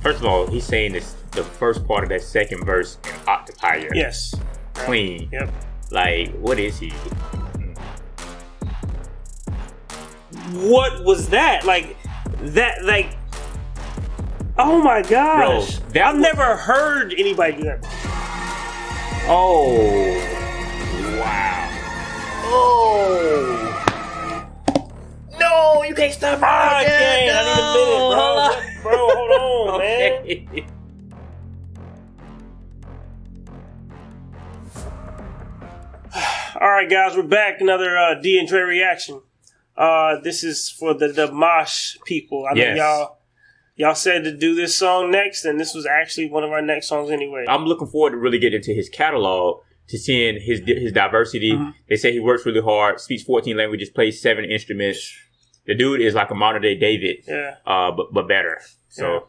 First of all, he's saying this the first part of that second verse in octave. Yes. Clean. Yep. Like, what is he? What was that? Like, oh my gosh. Bro, I've never heard anybody do that. Oh. Wow. Oh. No, you can't stop me. I can't. I need a minute, bro. Bro, hold on, man. All right, guys, we're back. Another D and Dre reaction. This is for the Dimash people. I know y'all said to do this song next, and this was actually one of our next songs anyway. I'm looking forward to really getting into his catalog, to seeing his diversity. Mm-hmm. They say he works really hard, speaks 14 languages, plays 7 instruments. The dude is like a modern day David, but better. So,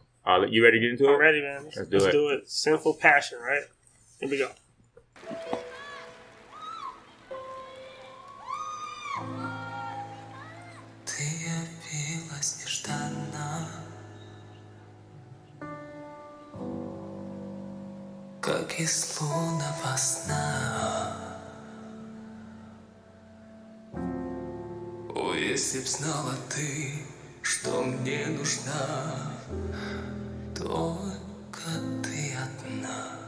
you ready to get into it? I'm ready, man. Let's do it. Sinful passion, right? Here we go. Как из лунного сна. О, если б знала ты, что мне нужна, только ты одна.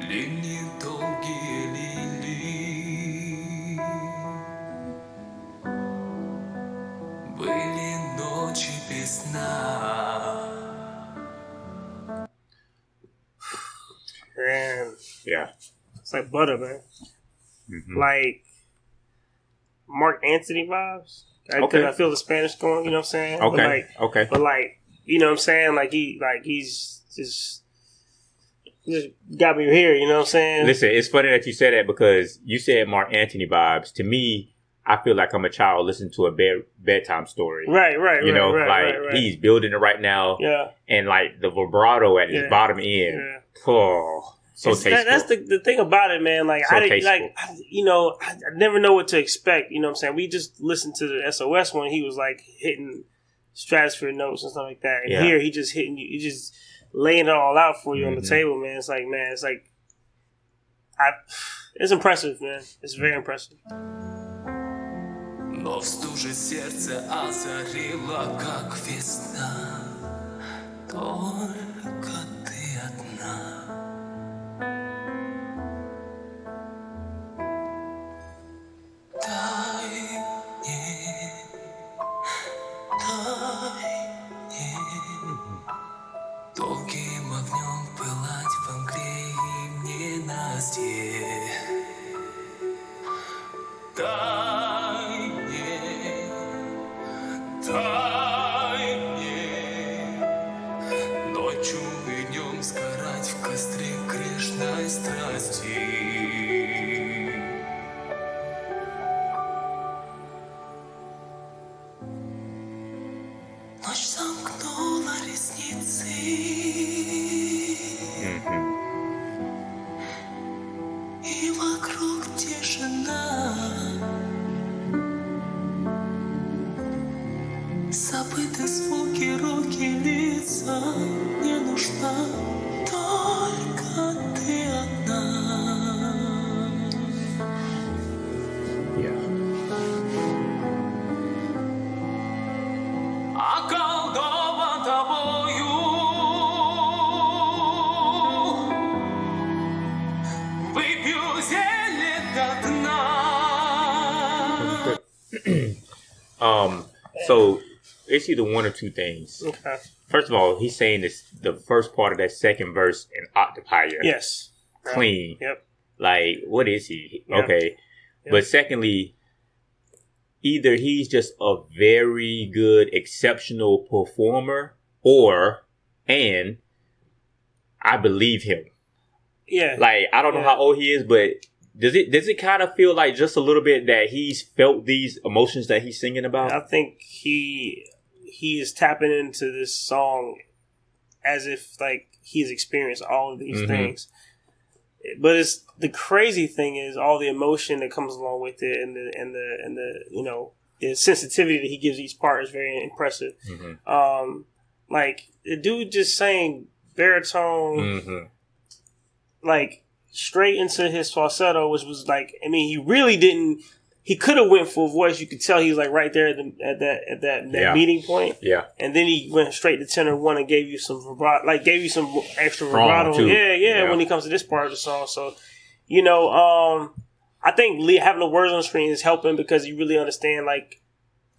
Линии долгие лилии, были ночи без сна. Man. Yeah. It's like butter, man. Mm-hmm. Like Mark Anthony vibes. Okay. I feel the Spanish going, you know what I'm saying? Okay. But like, you know what I'm saying? He's just got me here, you know what I'm saying? Listen, it's funny that you said that because you said Mark Anthony vibes. To me, I feel like I'm a child listening to a bedtime story. Right. You know, he's building it right now. Yeah. And like the vibrato at his bottom end. Yeah. Oh, so tasteful. That's the thing about it, man. Like, I never know what to expect. You know what I'm saying? We just listened to the SOS one. He was like hitting stratosphere notes and stuff like that. And here, he just hitting you. He just laying it all out for you on the table, man. It's like, it's impressive, man. It's very impressive. Но в стуже сердце озарило, как весна. Только ты одна. Дай мне долгим огнем пылать в мгле и ненастье. Дай мне ночью и днем сгорать в костре грешной страсти. Ночь сомкнула ресницы, и вокруг тишина. Забыты звуки, руки, лица. Не нужна только ты одна. Околдован тобою, выпью зелье до дна. So it's either one or two things. Okay. First of all, he's saying this the first part of that second verse in octave higher. Yes. Clean. Yep. Like, what is he? Yep. Okay. Yep. But secondly, either he's just a very good, exceptional performer, and I believe him. Yeah. Like, I don't know how old he is, but does it kind of feel like just a little bit that he's felt these emotions that he's singing about? I think he is tapping into this song as if like he's experienced all of these things. but it's the crazy thing is all the emotion that comes along with it, and the you know, the sensitivity that he gives each part is very impressive. Mm-hmm. Like the dude just saying baritone, mm-hmm. like straight into his falsetto, which was like, I mean, he really didn't. He could have went full voice. You could tell he was like right there at that meeting point. Yeah. And then he went straight to tenor one and gave you some vibrato, like gave you some extra vibrato. Yeah. When he comes to this part of the song, so you know, I think having the words on the screen is helping because you really understand, like,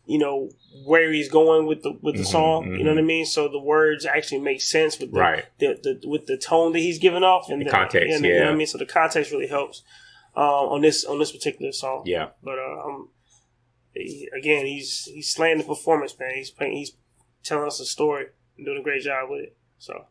you know, where he's going with the mm-hmm, song. Mm-hmm. You know what I mean? So the words actually make sense with with the tone that he's giving off and the context. You know what I mean? So the context really helps. On this particular song, yeah. But again, he's slaying the performance, man. He's telling us a story and doing a great job with it. So.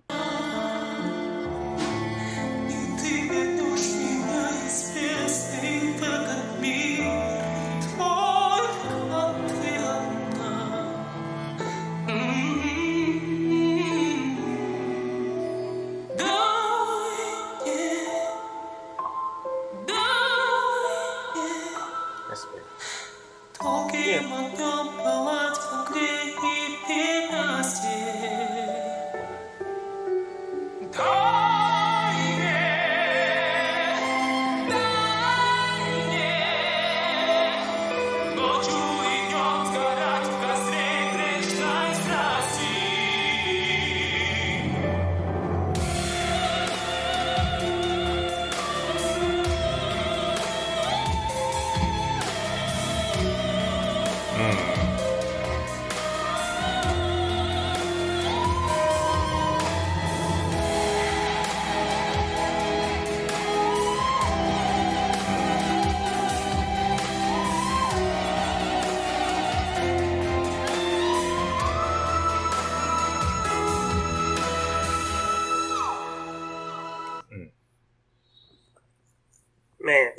Man,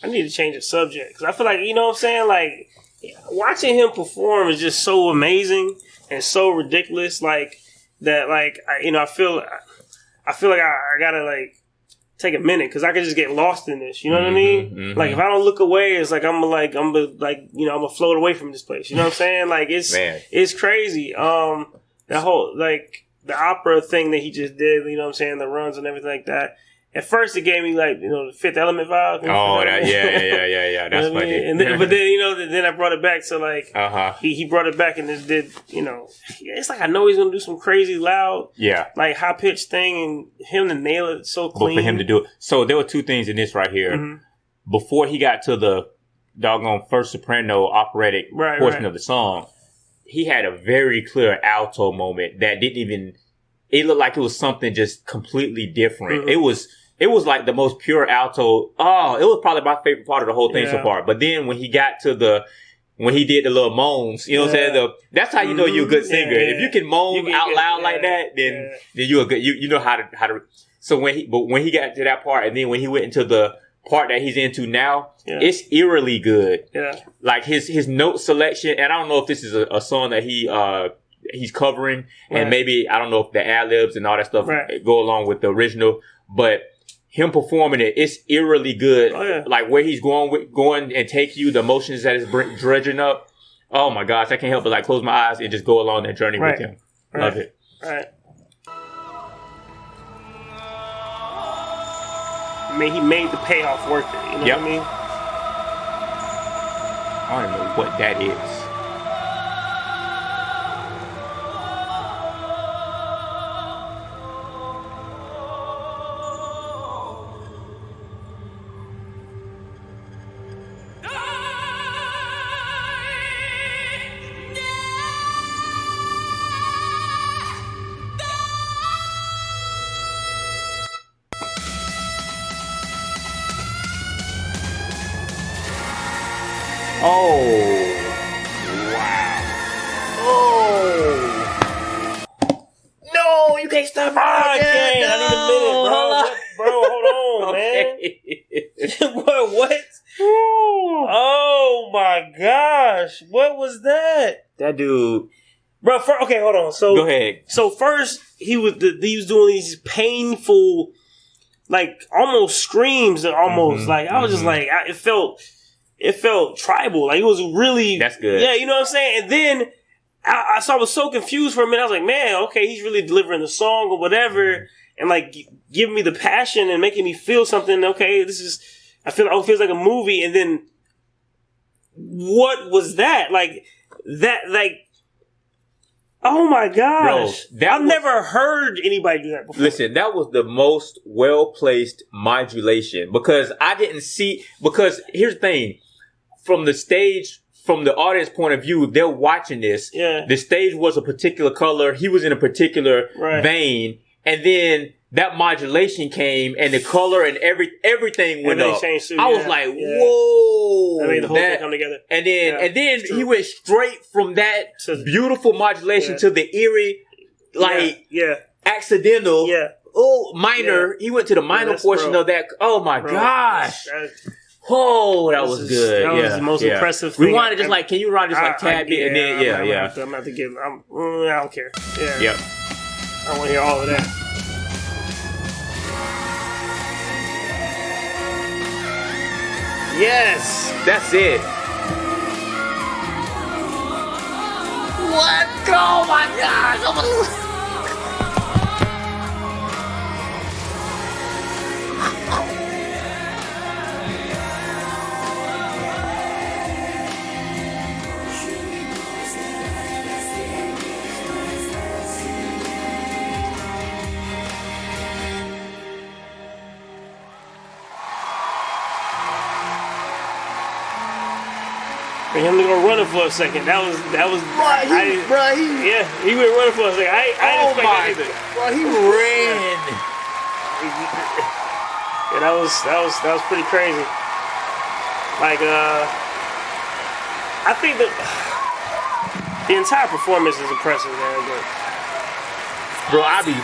I need to change the subject because I feel like, you know what I'm saying, like watching him perform is just so amazing and so ridiculous, like that, like I feel like I gotta like take a minute because I could just get lost in this. You know what I mean? Mm-hmm. Like if I don't look away, it's like I'm gonna float away from this place. You know what I'm saying? Like it's crazy. That whole like the opera thing that he just did. You know what I'm saying? The runs and everything like that. At first, it gave me like, you know, the Fifth Element vibe. Oh, yeah. That's funny. And then, but then, you know, then I brought it back to like, he brought it back and just did, you know, it's like I know he's gonna do some crazy loud, like high pitched thing, and him to nail it so clean. But for him to do it, so there were two things in this right here. Mm-hmm. Before he got to the doggone first soprano operatic portion of the song, he had a very clear alto moment that didn't even. It looked like it was something just completely different. Mm-hmm. It was like the most pure alto. Oh, it was probably my favorite part of the whole thing so far. But then when he got to when he did the little moans, you know what I'm saying? That's how you know you're a good singer. If you can moan out loud like that, then you're a good, you know how to. So when he got to that part, and then when he went into the part that he's into now, it's eerily good. Yeah. Like his note selection, and I don't know if this is a song that he's covering, and maybe I don't know if the ad-libs and all that stuff go along with the original, but him performing it, it's eerily good. Oh, yeah. Like where he's going and take you, the emotions that is dredging up. Oh my gosh, I can't help but like close my eyes and just go along that journey with him. Love it. Right. I mean, he made the payoff worth it. You know what I mean? I don't know what that is. That dude, bro. Okay, hold on. So go ahead. So first, he was doing these painful, like almost screams and almost like I was just like it felt tribal. Like it was really that's good. Yeah, you know what I'm saying. And then I was so confused for a minute. I was like, man, okay, he's really delivering the song or whatever, and like giving me the passion and making me feel something. Okay, it feels like a movie. And then what was that? Like that, like. Oh my gosh. Bro, I've never heard anybody do that before. Listen, that was the most well-placed modulation because here's the thing. From the stage, from the audience point of view, they're watching this. Yeah. The stage was a particular color. He was in a particular vein. And then that modulation came and the color and everything went up. I was like, whoa. That made the whole thing come together. And then he went straight from that beautiful modulation to the eerie, accidental, minor. He went to the minor portion of that. Oh my gosh. That was good. That was the most impressive thing. We wanted just like, can you run just like tad bit and then, I'm about to give, I don't care. Yeah. Yep. I want to hear all of that. Yes, that's it. What? Oh my gosh. For him to go running for a second, that was. He went running for a second. I didn't expect that either. Bro, he ran. Yeah, that was pretty crazy. Like, I think that the entire performance is impressive, man. But bro, I be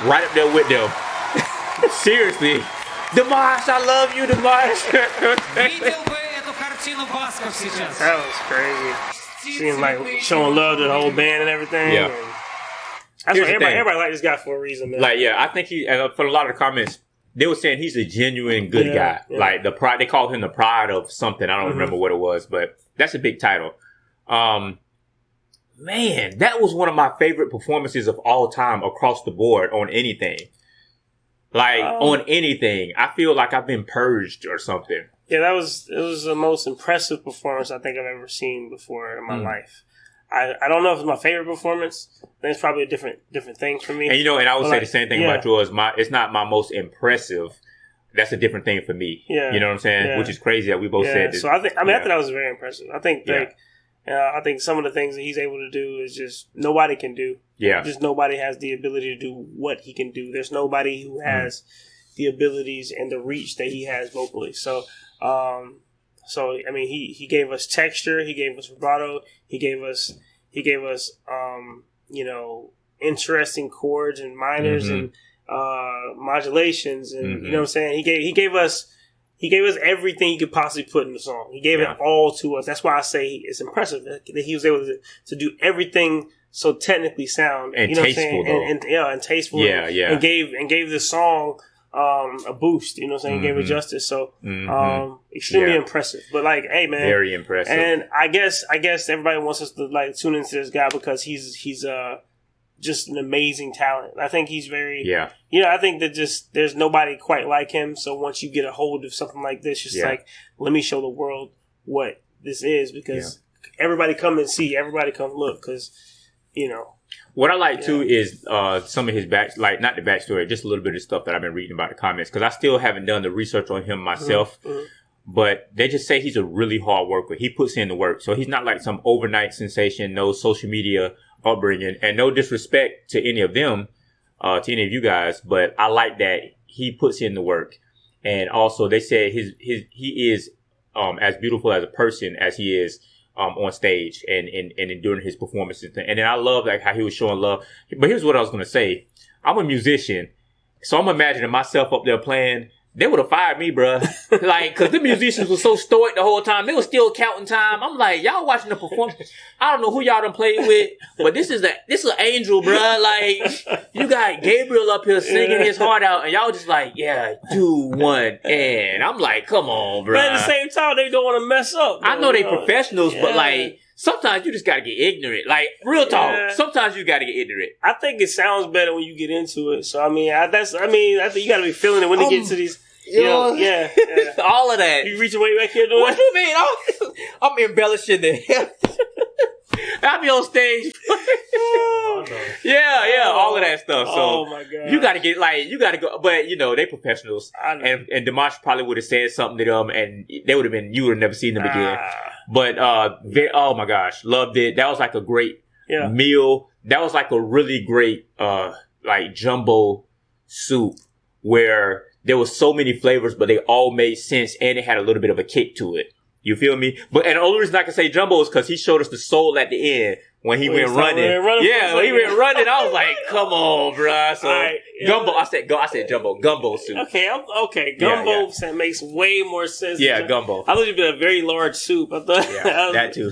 right up there with them. Seriously, Dimash, I love you, Dimash. That was crazy. Seems like showing love to the whole band and everything. Yeah. That's why everybody like this guy for a reason, man. Like, I think for a lot of the comments, they were saying he's a genuine good guy. Yeah. Like the pride, they called him the pride of something. I don't remember what it was, but that's a big title. Man, that was one of my favorite performances of all time across the board on anything. Like on anything, I feel like I've been purged or something. Yeah, it was the most impressive performance I think I've ever seen before in my life. I don't know if it's my favorite performance. I think it's probably a different thing for me. And I would say the same thing about yours. It's not my most impressive. That's a different thing for me. Yeah. You know what I'm saying? Yeah. Which is crazy that we both said this. So I thought that was very impressive. I think I think some of the things that he's able to do is just nobody can do. Yeah. Just nobody has the ability to do what he can do. There's nobody who has the abilities and the reach that he has vocally. So I mean, he gave us texture, he gave us vibrato, he gave us interesting chords and minors and modulations, and you know what I'm saying. He gave us everything he could possibly put in the song. He gave it all to us. That's why I say it's impressive that he was able to do everything so technically sound and you know tasteful, what I'm saying? And tasteful. And gave the song a boost, you know what I'm saying? Gave it justice. So, extremely impressive. But like, hey man. Very impressive. And I guess everybody wants us to like tune into this guy because he's just an amazing talent. I think he's very, I think that just, there's nobody quite like him. So once you get a hold of something like this, just like, let me show the world what this is, because everybody come and see, everybody come look, because, What I like too is some of his not the backstory, just a little bit of stuff that I've been reading about the comments, because I still haven't done the research on him myself. But they just say he's a really hard worker. He puts in the work, so he's not like some overnight sensation, no social media upbringing, and no disrespect to any of them, to any of you guys. But I like that he puts in the work, and also they said he is as beautiful as a person as he is on stage and during his performances. And then I love like how he was showing love. But here's what I was going to say. I'm a musician, so I'm imagining myself up there playing. they would have fired me, bruh. Like, cause the musicians were so stoic the whole time. They were still counting time. I'm like, y'all watching the performance. I don't know who y'all done played with, but this is an angel, bruh. Like, you got Gabriel up here singing his heart out, and y'all just like, yeah, 2, 1, and I'm like, come on, bruh. But at the same time, they don't want to mess up. I know they professionals, but like, sometimes you just gotta get ignorant. Like, real talk. Yeah. Sometimes you gotta get ignorant. I think it sounds better when you get into it. So, I think you gotta be feeling it when you get into these. Yeah. All of that. You reach way back here doing what you mean? I'm embellishing the I'll be on stage. All of that stuff. So my God. you gotta go, but they professionals. And Dimash probably would have said something to them and they would have been, you would have never seen them again. But, oh my gosh, loved it. That was like a great meal. That was like a really great, like jumbo soup where there was so many flavors, but they all made sense and it had a little bit of a kick to it. You feel me? But, and the only reason I can say jumbo is because he showed us the soul at the end when he went running. When he went running, I was like, come on, bruh. So, gumbo, I said jumbo, gumbo soup. Okay. Gumbo makes way more sense. Yeah, gumbo. I thought it'd be a very large soup. I thought. Yeah, that too.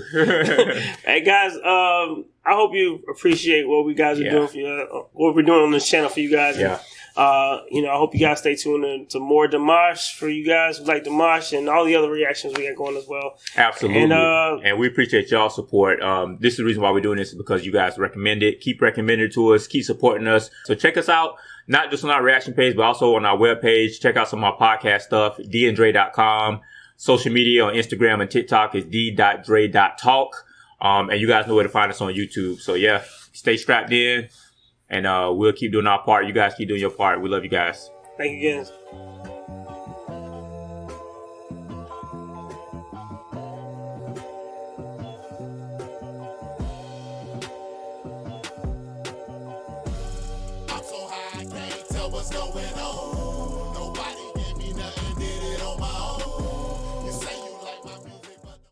Hey, guys, I hope you appreciate what we guys are doing for you, what we're doing on this channel for you guys. Yeah. I hope you guys stay tuned to more Dimash for you guys who like Dimash and all the other reactions we got going as well. Absolutely. And we appreciate y'all's support. This is the reason why we're doing this is because you guys recommend it. Keep recommending it to us. Keep supporting us. So check us out, not just on our reaction page, but also on our webpage. Check out some of our podcast stuff, danddre.com. Social media on Instagram and TikTok is d.dre.talk. And you guys know where to find us on YouTube. So yeah, stay strapped in. And we'll keep doing our part. You guys keep doing your part. We love you guys. Thank you, guys.